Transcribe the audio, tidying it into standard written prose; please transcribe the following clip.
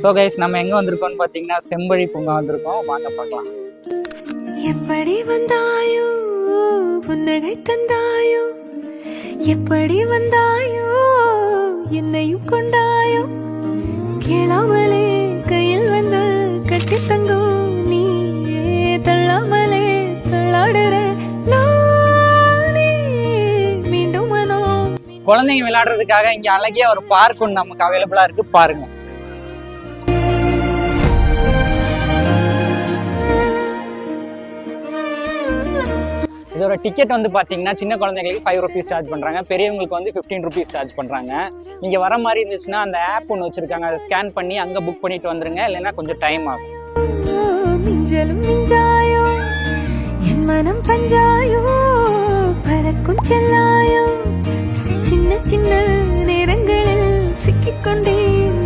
So guys நம்ம எங்கே வந்திருக்கோம்னு பார்த்தீங்கன்னா செம்பழி பூங்கா வந்திருக்கோம். வாங்க பார்க்கலாம். எப்படி வந்தாயோ புன்னகை தந்தாயோ, எப்படி வந்தாயோ என்னையும் கொண்டாயோ, கேளாமலே கையில் வந்து கட்டி தங்கோ, நீ தள்ளாமலே தள்ளாடுற நானே மீண்டும் மனோ. குழந்தைங்க விளையாடுறதுக்காக இங்கே அழகிய ஒரு பார்க் ஒன்று நமக்கு அவைலபிளாக இருக்கு, பாருங்க. இதோட டிக்கெட் வந்து பார்த்தீங்கன்னா சின்ன குழந்தைங்களுக்கு 5 rupees சார்ஜ் பண்ணுறாங்க, பெரியவங்களுக்கு வந்து 15 rupees சார்ஜ் பண்ணுறாங்க. நீங்கள் வர மாதிரி இருந்துச்சுன்னா அந்த ஆப் ஒன்று வச்சுருக்காங்க, அதை ஸ்கேன் பண்ணி அங்கே புக் பண்ணிட்டு வந்துருங்க, இல்லைன்னா கொஞ்சம் டைம் ஆகும். மிஞ்சலும் மிஞ்சாயோ என் மனம் பஞ்சாயோ, பறக்கும் செல்லாயோ சின்ன சின்ன நேரங்களில் சிக்கிக்கொண்டேன்